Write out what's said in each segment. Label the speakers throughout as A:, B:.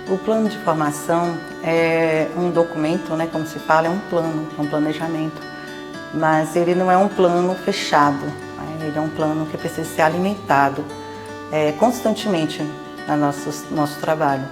A: O plano de formação é um documento, né, como se fala, é um plano, é um planejamento, mas ele não é um plano fechado, né? Ele é um plano que precisa ser alimentado constantemente no nosso trabalho,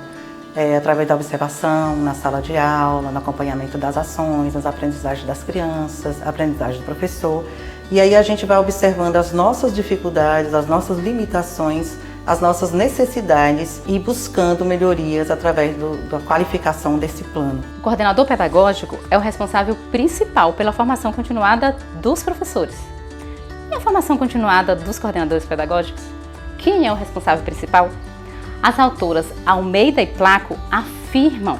A: através da observação, na sala de aula, no acompanhamento das ações, nas aprendizagens das crianças, aprendizagem do professor, e aí a gente vai observando as nossas dificuldades, as nossas limitações, as nossas necessidades e buscando melhorias através da qualificação desse plano.
B: O coordenador pedagógico é o responsável principal pela formação continuada dos professores. E a formação continuada dos coordenadores pedagógicos? Quem é o responsável principal? As autoras Almeida e Placo afirmam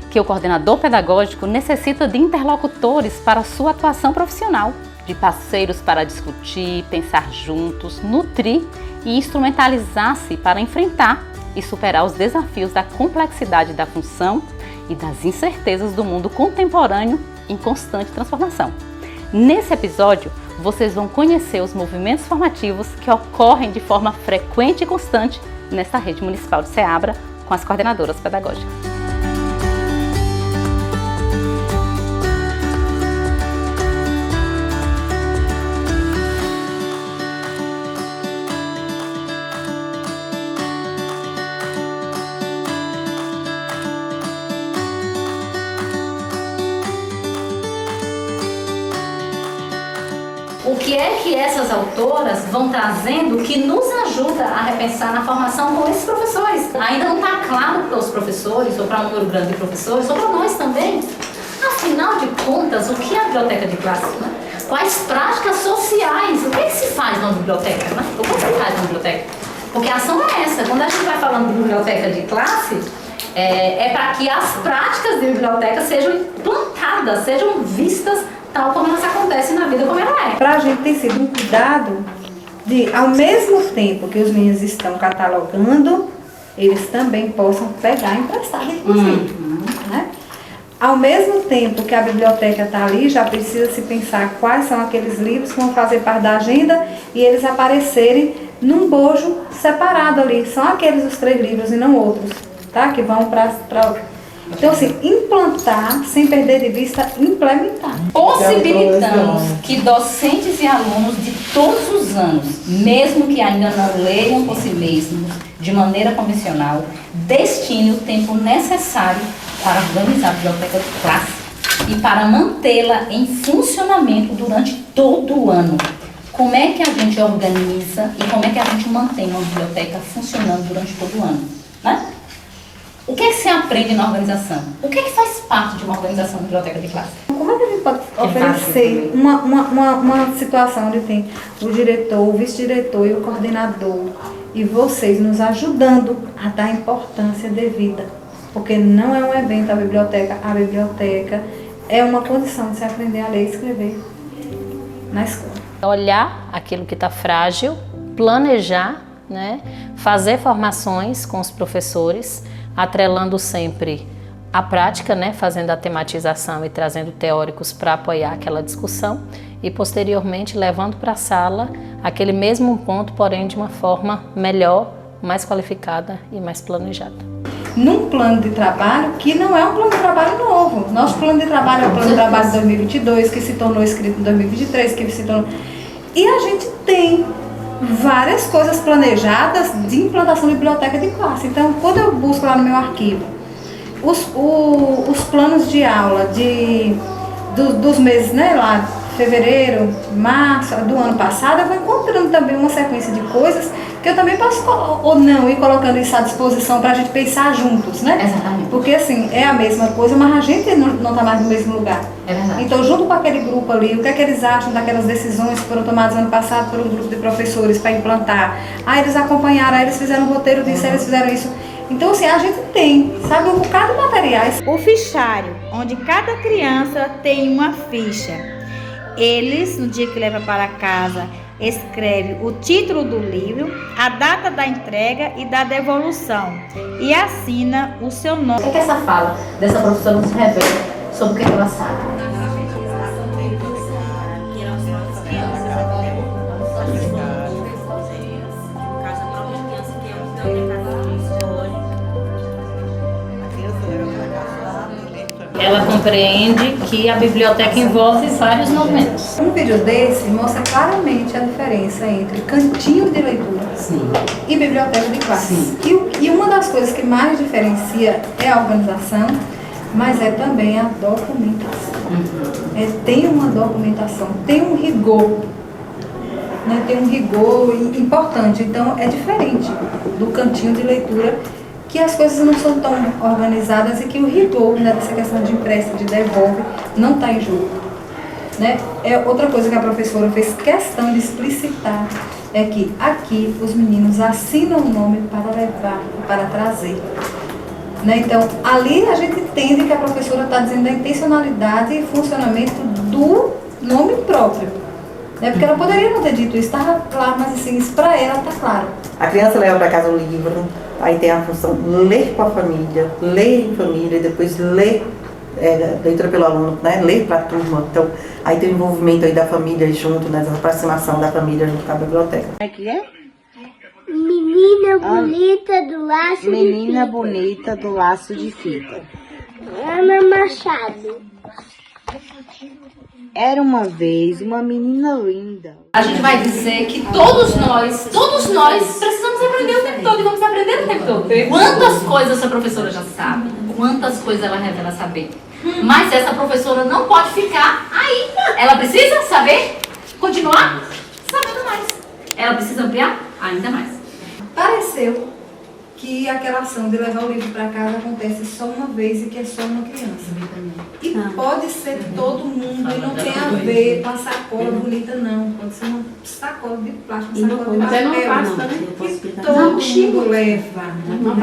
B: que o coordenador pedagógico necessita de interlocutores para sua atuação profissional, de parceiros para discutir, pensar juntos, nutrir e instrumentalizar-se para enfrentar e superar os desafios da complexidade da função e das incertezas do mundo contemporâneo em constante transformação. Nesse episódio, vocês vão conhecer os movimentos formativos que ocorrem de forma frequente e constante nesta rede municipal de Ceabra com as coordenadoras pedagógicas.
C: O que é que essas autoras vão trazendo que nos ajuda a repensar na formação com esses professores? Ainda não está claro para os professores, ou para um número grande de professores, ou para nós também. Afinal de contas, o que é a biblioteca de classe? Né? Quais práticas sociais? O que é que se faz na biblioteca? Né? O que é que se faz na biblioteca? Porque a ação é essa. Quando a gente vai falando de biblioteca de classe, é para que as práticas de biblioteca sejam implantadas, sejam vistas tal como elas acontecem na vida como ela é.
D: Para a gente tem sido um cuidado de, ao mesmo tempo que os meninos estão catalogando, eles também possam pegar emprestado, inclusive. Né? Ao mesmo tempo que a biblioteca está ali, já precisa se pensar quais são aqueles livros que vão fazer parte da agenda e eles aparecerem num bojo separado ali. São aqueles os 3 livros e não outros, tá? Que vão para... Então, assim, implantar, sem perder de vista, implementar.
C: Possibilitamos que docentes e alunos de todos os anos, mesmo que ainda não leiam por si mesmos, de maneira convencional, destinem o tempo necessário para organizar a biblioteca de classe e para mantê-la em funcionamento durante todo o ano. Como é que a gente organiza e como é que a gente mantém uma biblioteca funcionando durante todo o ano, né? O que é que se aprende na organização? O que é que faz parte de uma organização de biblioteca de classe?
D: Como é que a gente pode oferecer uma situação onde tem o diretor, o vice-diretor e o coordenador e vocês nos ajudando a dar a importância devida? Porque não é um evento a biblioteca é uma condição de se aprender a ler e escrever na escola.
E: Olhar aquilo que está frágil, planejar, né? Fazer formações com os professores, atrelando sempre a prática, né, fazendo a tematização e trazendo teóricos para apoiar aquela discussão e posteriormente levando para a sala aquele mesmo ponto, porém de uma forma melhor, mais qualificada e mais planejada.
D: Num plano de trabalho que não é um plano de trabalho novo. Nosso plano de trabalho é o plano de trabalho de 2022, que se tornou escrito em 2023, que se tornou... E a gente tem várias coisas planejadas de implantação de biblioteca de classe. Então, quando eu busco lá no meu arquivo os planos de aula dos meses, né, lá, fevereiro, março, do ano passado, eu vou encontrando também uma sequência de coisas que eu também posso, ou não, ir colocando isso à disposição para a gente pensar juntos, né?
C: Exatamente.
D: Porque, assim, é a mesma coisa, mas a gente não está mais no mesmo lugar.
C: É verdade.
D: Então, junto com aquele grupo ali, o que é que eles acham daquelas decisões que foram tomadas ano passado por um grupo de professores para implantar? Aí eles acompanharam, aí eles fizeram um roteiro disso, aí eles fizeram isso. Então, assim, a gente tem, sabe, um bocado de materiais.
F: O fichário, onde cada criança tem uma ficha. Eles, no dia que leva para casa, escreve o título do livro, a data da entrega e da devolução e assina o seu nome.
C: O que essa fala dessa professora nos revela sobre o que ela sabe?
E: compreende que a biblioteca envolve vários momentos.
D: Um vídeo desse mostra claramente a diferença entre cantinho de leitura e biblioteca de classe. E uma das coisas que mais diferencia é a organização, mas é também a documentação. Tem uma documentação, tem um rigor, né? Tem um rigor importante. Então é diferente do cantinho de leitura, que as coisas não são tão organizadas e que o rigor, né, dessa questão de empréstimo, de devolve, não está em jogo. Né? É outra coisa que a professora fez questão de explicitar, é que aqui os meninos assinam o nome para levar, para trazer. Né? Então, ali a gente entende que a professora está dizendo a intencionalidade e funcionamento do nome próprio. Né? Porque ela poderia não ter dito isso, estava claro, mas assim, isso para ela está claro.
A: A criança leva para casa o livro, aí tem a função ler com a família, ler em família, e depois ler, leitura pelo aluno, né? Ler para a turma. Então, aí tem o envolvimento aí da família junto, né? A aproximação da família junto com a biblioteca.
G: Como é que é?
H: Menina bonita do laço de fita.
G: Menina bonita do laço de fita.
H: Ana Machado.
G: Era uma vez uma menina linda.
C: A gente vai dizer que todos nós precisamos aprender o tempo todo e vamos aprender o tempo todo. Quantas coisas essa professora já sabe, quantas coisas ela revela saber. Mas essa professora não pode ficar aí. Ela precisa saber, continuar sabendo mais. Ela precisa ampliar ainda mais.
D: Pareceu que aquela ação de levar o livro para casa acontece só uma vez e que é só uma criança. E pode ser todo mundo, e não tem a ver com a sacola bonita, não. Pode ser uma sacola de plástico, uma sacola de papel, que todo mundo leva. Uma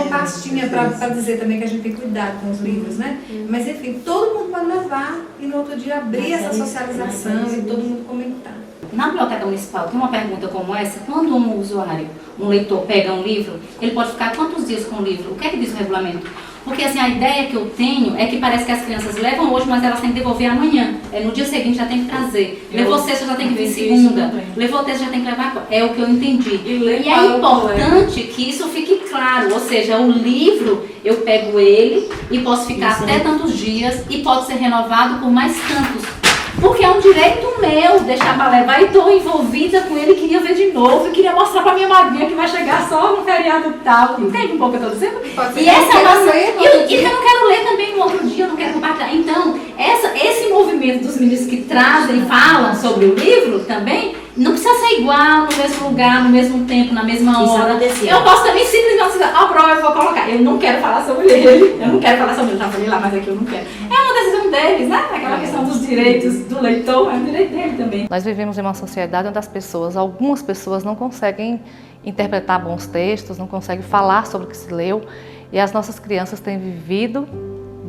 D: pastinha para dizer também que a gente tem cuidado com os livros, né? Mas enfim, todo mundo pode levar e no outro dia abrir essa socialização e todo mundo comentar.
C: Na biblioteca municipal tem uma pergunta como essa: quando um usuário, um leitor pega um livro, ele pode ficar quantos dias com o livro? O que é que diz o regulamento? Porque assim, a ideia que eu tenho é que parece que as crianças levam hoje, mas elas têm que devolver amanhã. No dia seguinte já tem que trazer. Levou sexta, já tem que vir segunda. Levou terça, já tem que levar. É o que eu entendi. E é importante que isso fique claro. Ou seja, o livro, eu pego ele e posso ficar até tantos dias e pode ser renovado por mais tantos. Porque é um direito meu deixar para levar e estou envolvida com ele, queria ver de novo e queria mostrar para minha madrinha que vai chegar só no feriado tal. Entende um pouco o que eu estou dizendo? E essa é a nossa... E que eu não quero ler também no outro dia, eu não quero compartilhar. Então, esse movimento dos meninos que trazem e falam sobre o livro também, não precisa ser igual, no mesmo lugar, no mesmo tempo, na mesma hora. Eu posso também simplesmente dizer, prova eu vou colocar. Eu não quero falar sobre ele, eu não quero falar sobre ele, já falei lá, mas aqui eu não quero. É uma decisão deles, né? Aquela questão dos direitos do leitor, é um direito dele também.
B: Nós vivemos em uma sociedade onde algumas pessoas não conseguem interpretar bons textos, não conseguem falar sobre o que se leu, e as nossas crianças têm vivido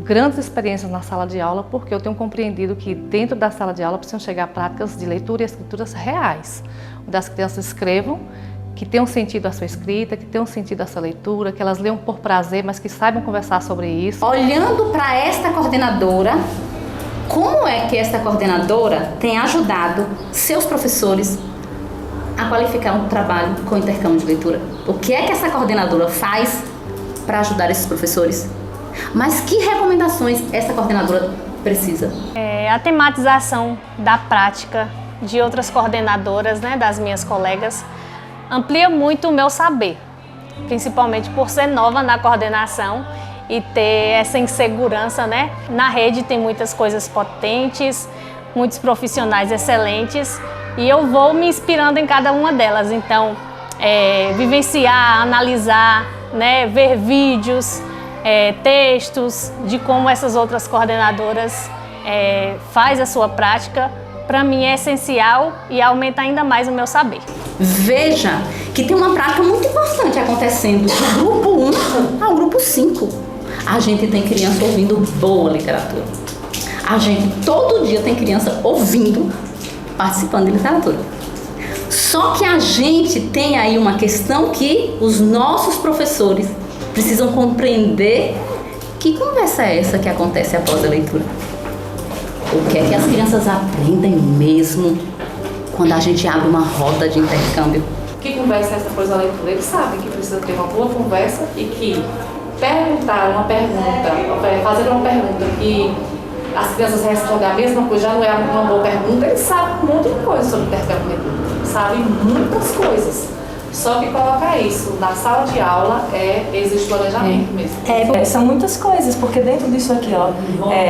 B: grandes experiências na sala de aula, porque eu tenho compreendido que dentro da sala de aula precisam chegar práticas de leitura e escrituras reais, onde as crianças escrevam, que tenham sentido a sua escrita, que tenham sentido a sua leitura, que elas leiam por prazer, mas que saibam conversar sobre isso.
C: Olhando para esta coordenadora, como é que esta coordenadora tem ajudado seus professores a qualificar um trabalho com intercâmbio de leitura? O que é que essa coordenadora faz para ajudar esses professores? Mas que recomendações essa coordenadora precisa?
E: A tematização da prática de outras coordenadoras, né, das minhas colegas, amplia muito o meu saber, principalmente por ser nova na coordenação e ter essa insegurança, né? Na rede tem muitas coisas potentes, muitos profissionais excelentes e eu vou me inspirando em cada uma delas. Então, vivenciar, analisar, né, ver vídeos, textos de como essas outras coordenadoras faz a sua prática, para mim é essencial e aumenta ainda mais o meu saber.
C: Veja que tem uma prática muito importante acontecendo do grupo 1 ao grupo 5. A gente tem criança ouvindo boa literatura. A gente todo dia tem criança ouvindo, participando de literatura. Só que a gente tem aí uma questão que os nossos professores precisam compreender. Que conversa é essa que acontece após a leitura? O que é que as crianças aprendem mesmo quando a gente abre uma roda de intercâmbio?
I: Que conversa é essa após a leitura? Eles sabem que precisa ter uma boa conversa e que
C: perguntar uma pergunta, fazer uma pergunta que as crianças respondem a mesma coisa, já não é uma boa pergunta, eles sabem um monte de coisa sobre intercâmbio, sabem muitas coisas. Só que colocar isso na sala de aula existe planejamento mesmo.
I: São muitas coisas, porque dentro disso aqui, ó,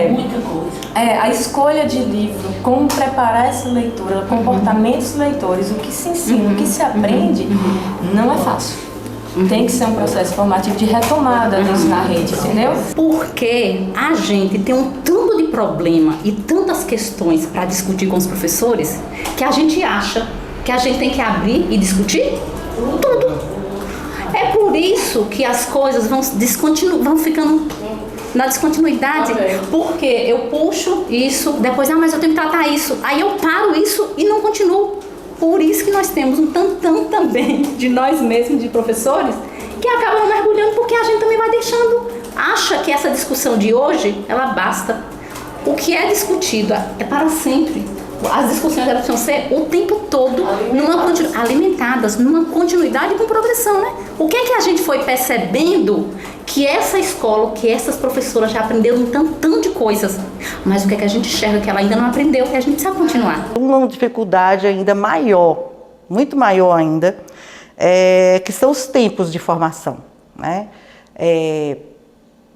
J: muita coisa.
I: a escolha de livro, como preparar essa leitura, comportamentos leitores, o que se ensina, o que se aprende, não é fácil. Tem que ser um processo formativo de retomada disso na rede, entendeu?
C: Porque a gente tem um tanto de problema e tantas questões para discutir com os professores que a gente acha que a gente tem que abrir e discutir tudo. É por isso que as coisas vão ficando na descontinuidade, porque eu puxo isso, depois, mas eu tenho que tratar isso, aí eu paro isso e não continuo. Por isso que nós temos um tantão também de nós mesmos, de professores, que acabam mergulhando porque a gente também vai deixando, acha que essa discussão de hoje, ela basta. O que é discutido é para sempre. As discussões elas precisam ser o tempo todo alimentadas, numa continuidade com progressão, né? O que é que a gente foi percebendo que essa escola, que essas professoras já aprenderam um tantão de coisas, mas o que é que a gente enxerga que ela ainda não aprendeu, que a gente precisa continuar.
A: Uma dificuldade ainda maior, muito maior ainda, que são os tempos de formação, né?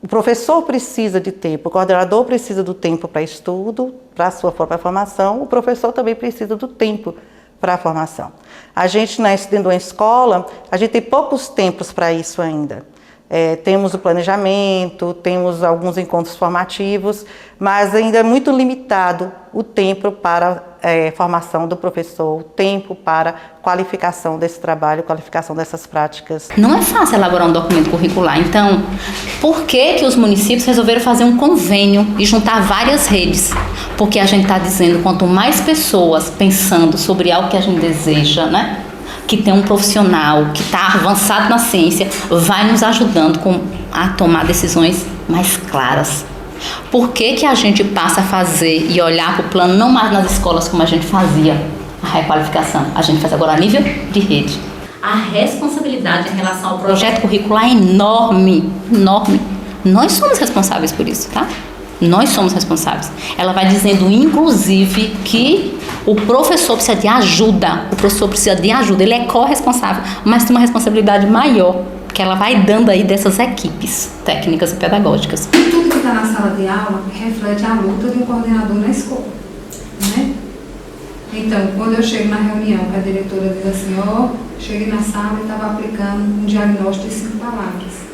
A: O professor precisa de tempo, o coordenador precisa do tempo para estudo, para a sua própria formação, o professor também precisa do tempo para a formação. A gente, dentro de uma escola, a gente tem poucos tempos para isso ainda. Temos o planejamento, temos alguns encontros formativos, mas ainda é muito limitado o tempo para formação do professor, o tempo para qualificação desse trabalho, qualificação dessas práticas.
C: Não é fácil elaborar um documento curricular, então por que os municípios resolveram fazer um convênio e juntar várias redes? Porque a gente está dizendo, quanto mais pessoas pensando sobre algo que a gente deseja, né? Que tem um profissional que está avançado na ciência, vai nos ajudando a tomar decisões mais claras. Por que a gente passa a fazer e olhar para o plano, não mais nas escolas como a gente fazia a requalificação, a gente faz agora a nível de rede. A responsabilidade em relação ao projeto curricular é enorme, enorme. Nós somos responsáveis por isso, tá? Nós somos responsáveis. Ela vai dizendo, inclusive, que o professor precisa de ajuda. O professor precisa de ajuda. Ele é corresponsável, mas tem uma responsabilidade maior que ela vai dando aí dessas equipes técnicas e pedagógicas.
D: Tudo que está na sala de aula reflete a luta de um coordenador na escola, né? Então, quando eu chego na reunião, que a diretora diz assim, cheguei na sala e estava aplicando um diagnóstico de 5 palavras.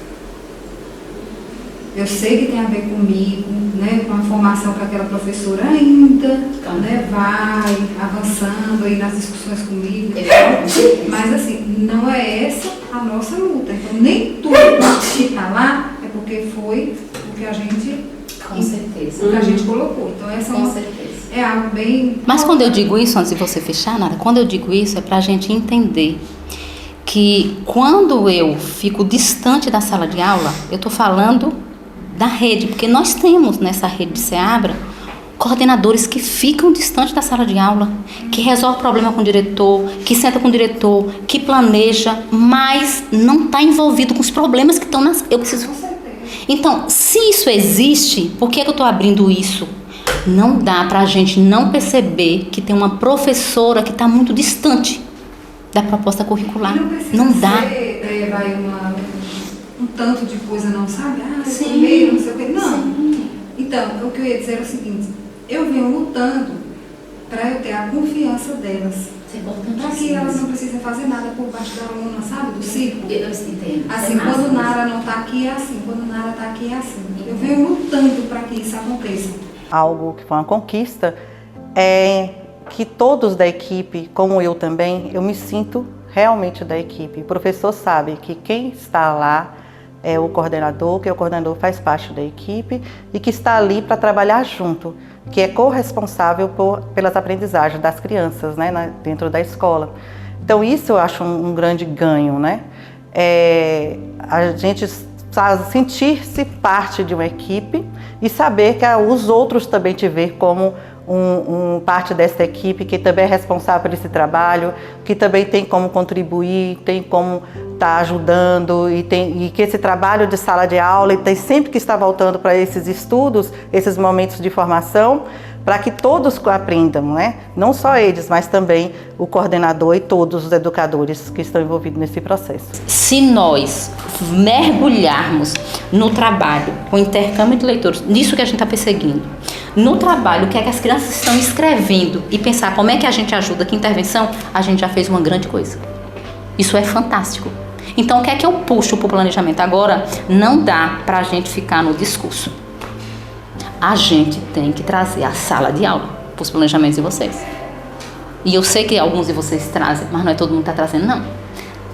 D: Eu sei que tem a ver comigo, né, com a formação que aquela professora ainda, né, vai avançando aí nas discussões comigo, mas assim, não é essa a nossa luta. Então, nem tudo que está lá é porque foi o que a gente,
C: com certeza,
D: o que a gente colocou. Então, essa é algo bem...
C: Mas quando eu digo isso, antes de você fechar, Nara, quando eu digo isso é para a gente entender que quando eu fico distante da sala de aula, eu estou falando da rede, porque nós temos nessa rede de SEABRA coordenadores que ficam distantes da sala de aula, que resolve o problema com o diretor, que senta com o diretor, que planeja, mas não está envolvido com os problemas que estão nas... Eu preciso... Então, se isso existe, por que eu estou abrindo isso? Não dá para a gente não perceber que tem uma professora que está muito distante da proposta curricular. Não dá.
D: Um tanto de coisa, não sabe?
C: Sim.
D: Primeiro, não sei o quê. Não.
C: Sim.
D: Então, o que eu ia dizer é o seguinte, eu venho lutando para eu ter a confiança delas. Para que elas não precisem fazer nada por baixo da aluna, sabe? Do círculo.
C: Eu entendo.
D: Assim, quando Nara não está aqui, é assim. Quando Nara está aqui, é assim. Eu venho lutando para que isso aconteça.
A: Algo que foi uma conquista é que todos da equipe, como eu também, eu me sinto realmente da equipe. O professor sabe que quem está lá é o coordenador, que o coordenador faz parte da equipe e que está ali para trabalhar junto, que é corresponsável pelas aprendizagens das crianças, né, dentro da escola. Então isso eu acho um grande ganho, né? A gente sentir-se parte de uma equipe e saber que os outros também te ver como parte dessa equipe que também é responsável por esse trabalho, que também tem como contribuir, tem como está ajudando e que esse trabalho de sala de aula tem sempre que estar voltando para esses estudos, esses momentos de formação, para que todos aprendam, né? Não só eles, mas também o coordenador e todos os educadores que estão envolvidos nesse processo.
J: Se nós mergulharmos no trabalho, o intercâmbio de leitores, nisso que a gente está perseguindo, no trabalho, o que é que as crianças estão escrevendo e pensar como é que a gente ajuda, que intervenção, a gente já fez uma grande coisa. Isso é fantástico. Então, o que é que eu puxo para o planejamento agora? Não dá para a gente ficar no discurso. A gente tem que trazer a sala de aula para os planejamentos de vocês. E eu sei que alguns de vocês trazem, mas não é todo mundo que está trazendo, não.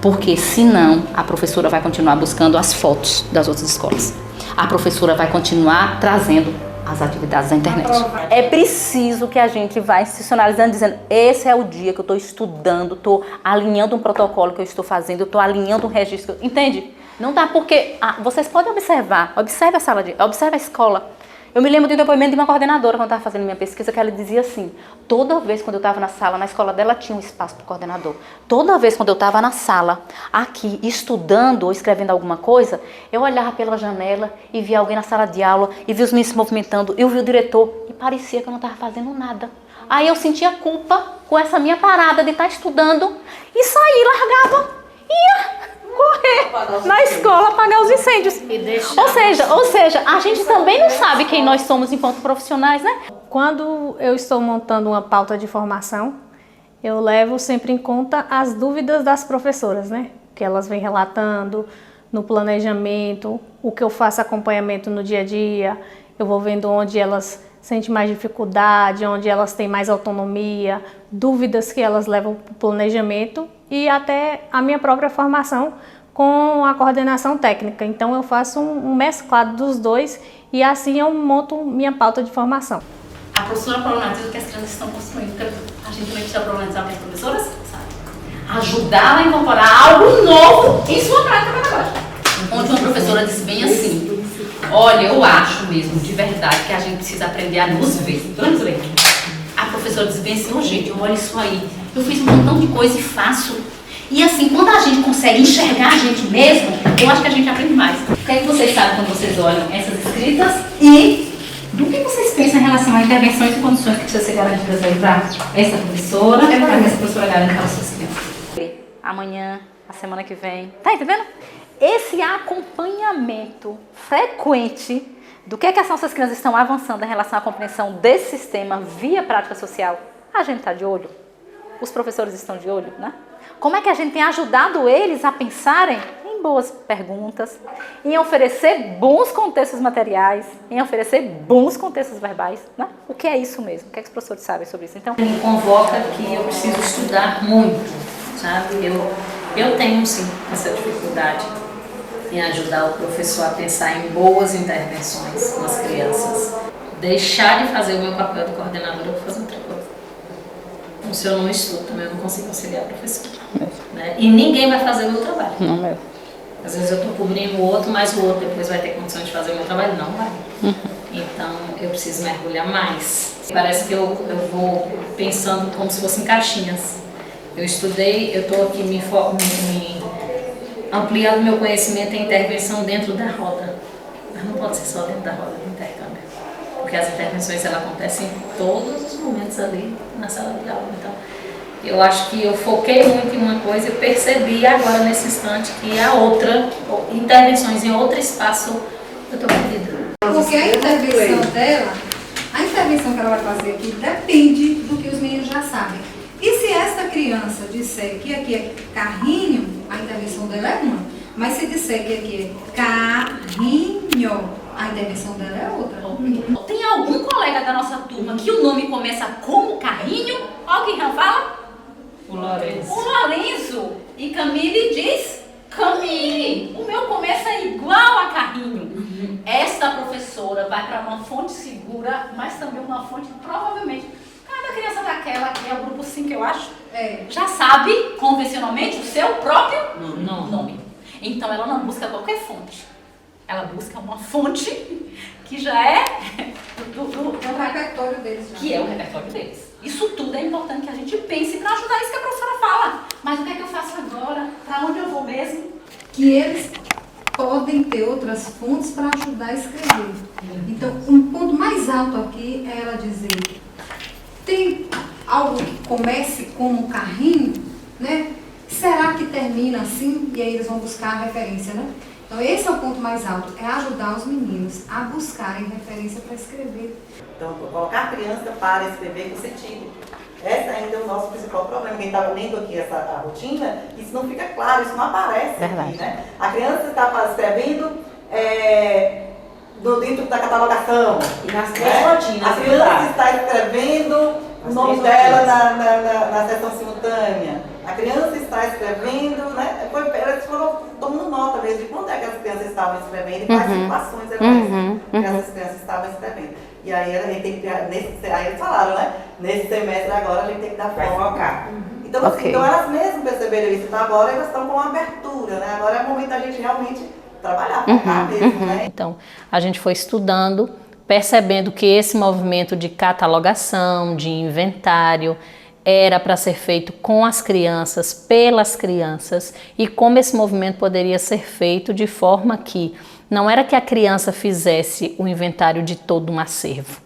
J: Porque senão a professora vai continuar buscando as fotos das outras escolas. A professora vai continuar trazendo as atividades da internet. É preciso que a gente vá institucionalizando, dizendo, esse é o dia que eu estou estudando, estou alinhando um protocolo que eu estou fazendo, estou alinhando um registro. Entende? Não dá porque... vocês podem observar, observe a sala, observe a escola. Eu me lembro do depoimento de uma coordenadora, quando eu estava fazendo minha pesquisa, que ela dizia assim, toda vez quando eu estava na sala, na escola dela tinha um espaço para o coordenador. Toda vez quando eu estava na sala, aqui, estudando ou escrevendo alguma coisa, eu olhava pela janela e via alguém na sala de aula, e via os meninos se movimentando, eu via o diretor, e parecia que eu não estava fazendo nada. Aí eu sentia culpa com essa minha parada de estar estudando, e saí, largava, ia correr na escola apagar os incêndios. Ou seja, a gente também não sabe quem nós somos enquanto profissionais, né?
E: Quando eu estou montando uma pauta de formação, eu levo sempre em conta as dúvidas das professoras, né? Que elas vêm relatando no planejamento, o que eu faço acompanhamento no dia a dia, eu vou vendo onde elas sentem mais dificuldade, onde elas têm mais autonomia, dúvidas que elas levam para o planejamento e até a minha própria formação com a coordenação técnica. Então eu faço um mesclado dos dois e assim eu monto minha pauta de formação.
C: A professora problematiza o que as crianças estão construindo. A gente também precisa problematizar o que as professoras sabem. Ajudar a incorporar algo novo em sua prática pedagógica. Onde uma professora disse bem assim, olha, eu acho mesmo, de verdade, que a gente precisa aprender a nos ver. Vamos ver. A professora disse bem assim, gente, olha isso aí, eu fiz um montão de coisa e faço. E assim, quando a gente consegue enxergar a gente mesmo, eu acho que a gente aprende mais. O que é que vocês sabem quando vocês olham essas escritas e do que vocês pensam em relação a intervenções e condições que precisam ser garantidas aí para essa professora, para que essa professora garanta para as suas crianças? Amanhã, a semana que vem, tá entendendo? Esse acompanhamento frequente do que as nossas crianças estão avançando em relação à compreensão desse sistema via prática social, a gente está de olho, os professores estão de olho, né? Como é que a gente tem ajudado eles a pensarem em boas perguntas, em oferecer bons contextos materiais, em oferecer bons contextos verbais, né? O que é isso mesmo? O que é que os professores sabem sobre isso? Então,
E: Me convoca que eu preciso estudar muito, sabe? Eu tenho sim essa dificuldade em ajudar o professor a pensar em boas intervenções com as crianças. Deixar de fazer o meu papel de coordenadora, eu vou fazer outra coisa. Então, se eu não estudo, também eu não consigo auxiliar a professora. Né? E ninguém vai fazer o meu trabalho.
B: Não mesmo.
E: Às vezes eu estou cobrindo o outro, mas o outro depois vai ter condição de fazer o meu trabalho. Não vai. Então eu preciso mergulhar mais. Parece que eu vou pensando como se fossem caixinhas. Eu estudei, eu estou aqui me ampliando meu conhecimento em intervenção dentro da roda. Mas não pode ser só dentro da roda do intercâmbio. Porque as intervenções elas acontecem em todos os momentos ali na sala de aula. Então, eu acho que eu foquei muito em uma coisa e percebi agora nesse instante que a outra, intervenções em outro espaço, eu estou perdida.
D: Porque a intervenção dela, a intervenção que ela vai fazer aqui depende do que os meninos já sabem. E se esta criança disser que aqui é carrinho, a intervenção dela é uma. Mas se disser que aqui é carrinho, a intervenção dela é outra.
C: Tem algum colega da nossa turma que o nome começa como carrinho? Alguém já fala?
E: O Lourenço.
C: O Lourenço. E Camille diz Camille. O meu começa igual a carrinho. Esta professora vai para uma fonte segura, mas também uma fonte provavelmente. Cada criança daquela, que é o grupo 5, eu acho, já sabe convencionalmente o seu próprio nome. Então ela não busca qualquer fonte. Ela busca uma fonte que já é do
D: repertório deles.
C: Que é o repertório deles. Isso tudo é importante que a gente pense para ajudar isso que a professora fala. Mas o que é que eu faço agora? Para onde eu vou mesmo?
D: que eles podem ter outras fontes para ajudar a escrever. Então, um ponto mais alto aqui é ela dizer, tem algo que comece como um carrinho, né? Será que termina assim? E aí eles vão buscar a referência, né? Então esse é o ponto mais alto, é ajudar os meninos a buscarem referência para escrever.
A: Então, colocar a criança para escrever com sentido. Esse ainda é o nosso principal problema. Quem estava lendo aqui a rotina, isso não fica claro, isso não aparece aqui, né? A criança está escrevendo dentro da catalogação.
J: E nas três rotinas.
A: A criança está escrevendo o nome dela na sessão simultânea. A criança está escrevendo, né? Elas foram tomando nota mesmo de quando é que as crianças estavam escrevendo e quais situações essas crianças estavam escrevendo. E aí a gente tem que criar, aí eles falaram, né? Nesse semestre agora a gente tem que dar focar. Então, assim, então elas mesmas perceberam isso, então agora elas estão com abertura, né? Agora é o momento da gente realmente trabalhar, focar mesmo, né?
E: Então, a gente foi estudando, percebendo que esse movimento de catalogação, de inventário, era para ser feito com as crianças, pelas crianças, e como esse movimento poderia ser feito de forma que não era que a criança fizesse o inventário de todo um acervo,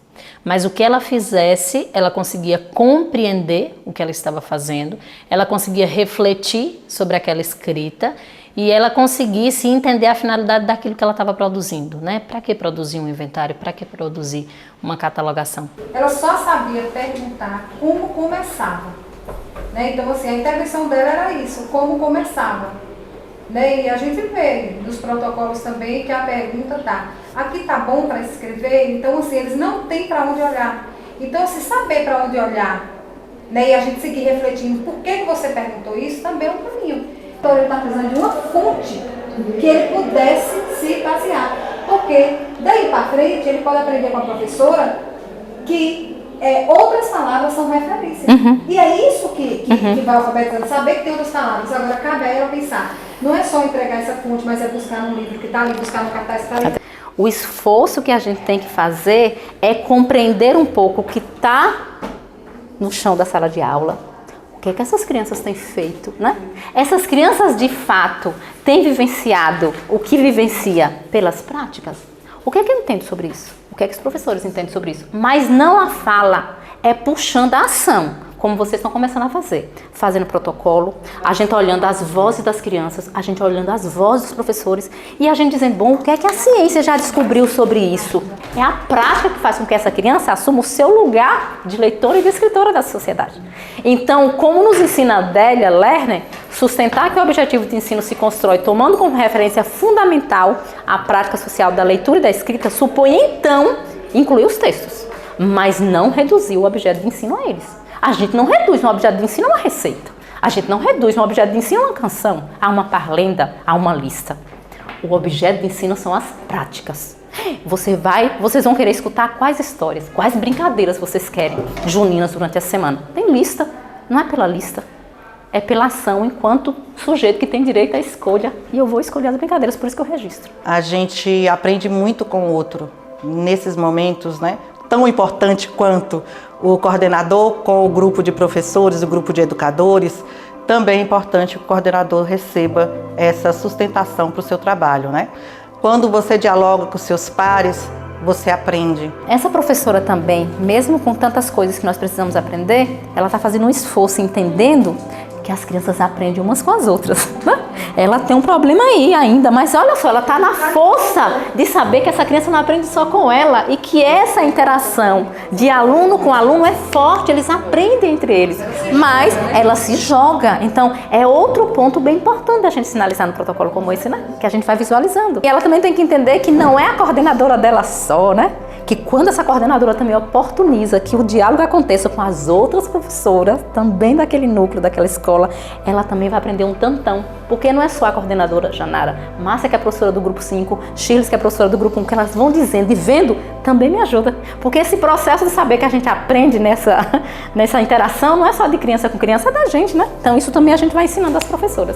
E: mas o que ela fizesse, ela conseguia compreender o que ela estava fazendo, ela conseguia refletir sobre aquela escrita e ela conseguisse entender a finalidade daquilo que ela estava produzindo, né? Para que produzir um inventário? Para que produzir uma catalogação?
D: Ela só sabia perguntar como começava, né? Então, assim, a intervenção dela era isso, como começava, né? E a gente vê nos protocolos também que a pergunta aqui tá bom para escrever, então, assim, eles não têm para onde olhar. Então, se saber para onde olhar, né? E a gente seguir refletindo por que você perguntou isso, também é um caminho. Então ele está precisando de uma fonte que ele pudesse se basear. Porque daí para frente ele pode aprender com a professora que outras palavras são referência. E é isso que vai alfabetizando, saber que tem outras palavras. Agora cabe a ela pensar, não é só entregar essa fonte, mas é buscar no livro que está ali, buscar no cartaz que está ali.
J: O esforço que a gente tem que fazer é compreender um pouco o que está no chão da sala de aula. O que é que essas crianças têm feito, né? Essas crianças, de fato, têm vivenciado o que vivencia pelas práticas? O que é que eu entendo sobre isso? O que é que os professores entendem sobre isso? Mas não a fala, é puxando a ação, como vocês estão começando a fazer. Fazendo protocolo, a gente olhando as vozes das crianças, a gente olhando as vozes dos professores e a gente dizendo, bom, o que é que a ciência já descobriu sobre isso? É a prática que faz com que essa criança assuma o seu lugar de leitora e de escritora da sociedade. Então, como nos ensina a Délia Lerner, sustentar que o objetivo de ensino se constrói tomando como referência fundamental a prática social da leitura e da escrita, supõe então incluir os textos, mas não reduzir o objeto de ensino a eles. A gente não reduz um objeto de ensino a uma receita. A gente não reduz um objeto de ensino a uma canção, a uma parlenda, a uma lista. O objeto de ensino são as práticas. Vocês vão querer escutar quais histórias, quais brincadeiras vocês querem, juninas durante a semana. Tem lista, não é pela lista, é pela ação enquanto sujeito que tem direito à escolha. E eu vou escolher as brincadeiras, por isso que eu registro.
A: A gente aprende muito com o outro nesses momentos, né? Tão importante quanto o coordenador com o grupo de professores, o grupo de educadores, também é importante que o coordenador receba essa sustentação para o seu trabalho, né? Quando você dialoga com seus pares, você aprende.
J: Essa professora também, mesmo com tantas coisas que nós precisamos aprender, ela está fazendo um esforço entendendo que as crianças aprendem umas com as outras, né? Ela tem um problema aí ainda, mas olha só, ela está na força de saber que essa criança não aprende só com ela e que essa interação de aluno com aluno é forte, eles aprendem entre eles, mas ela se joga. Então, é outro ponto bem importante da gente sinalizar no protocolo como esse, né? Que a gente vai visualizando. E ela também tem que entender que não é a coordenadora dela só, né? Que quando essa coordenadora também oportuniza que o diálogo aconteça com as outras professoras, também daquele núcleo, daquela escola, ela também vai aprender um tantão. Porque não é só a coordenadora Janara, Márcia, que é a professora do grupo 5, Shirley, que é a professora do grupo 1, que elas vão dizendo e vendo, também me ajuda. Porque esse processo de saber que a gente aprende nessa interação não é só de criança com criança, é da gente, né? Então isso também a gente vai ensinando às professoras.